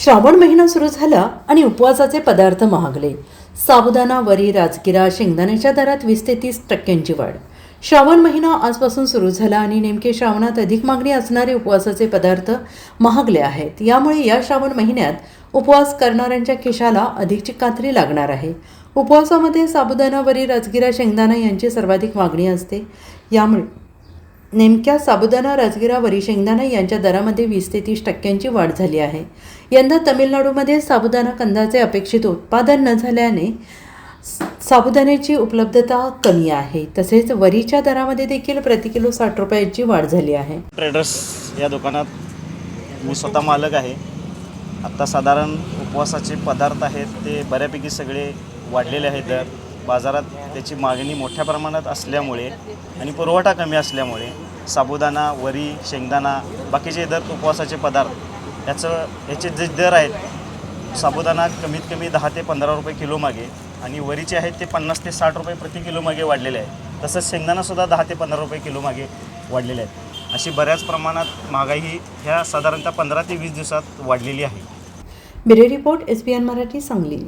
श्रावण महिना सुरू झाला आणि उपवासाचे पदार्थ महागले. साबुदाणा, वरी, राजगिरा, शेंगदाण्याच्या दरात 20 ते 30% वाढ. श्रावण महिना आजपासून सुरू झाला आणि नेमके श्रावणात अधिक मागणी असणारे उपवासाचे पदार्थ महागले आहेत. यामुळे या श्रावण महिन्यात उपवास करणाऱ्यांच्या खिशाला अधिकची कात्री लागणार आहे. उपवासामध्ये साबुदाणा, वरी, राजगिरा, शेंगदाणा यांची सर्वाधिक मागणी असते. यामुळे नेमक्या साबुदाणा, राजगिरा, वरी, शेंगदाणा यांच्या दरामध्ये 20 ते 30% वाढ झाली आहे. यंदा तामिळनाडूमध्ये साबुदाणा कंदाचे अपेक्षित उत्पादन न झाल्याने साबुदाण्याची उपलब्धता कमी आहे. तसेच वरीच्या दरामध्ये देखील प्रति किलो 60 रुपयाची वाढ झाली आहे. ट्रेडर्स या दुकानात मी स्वतः मालक आहे. आत्ता साधारण उपवासाचे पदार्थ आहेत ते बऱ्यापैकी सगळे वाढलेले आहेत. दर बाजारात त्याची मागणी मोठ्या प्रमाणात असल्यामुळे आणि पुरवठा कमी असल्यामुळे साबुदाणा, वरी, शेंगदाणा, बाकीचे दर उपवासाचे पदार्थ याचे जे दर आहेत, साबुदाणा कमीत कमी 10 ते 15 रुपये किलो मागे आणि वरीचे आहेत ते 50 ते 60 रुपये प्रति किलो मागे वाढलेले आहेत. तसंच शेंगदाणासुद्धा 10 ते 15 रुपये किलो मागे वाढलेले आहेत. अशी बऱ्याच प्रमाणात महागाई ही ह्या साधारणतः 15 ते 20 दिवसात वाढलेली आहे. Bureau report, SBN Marathi, Sangli.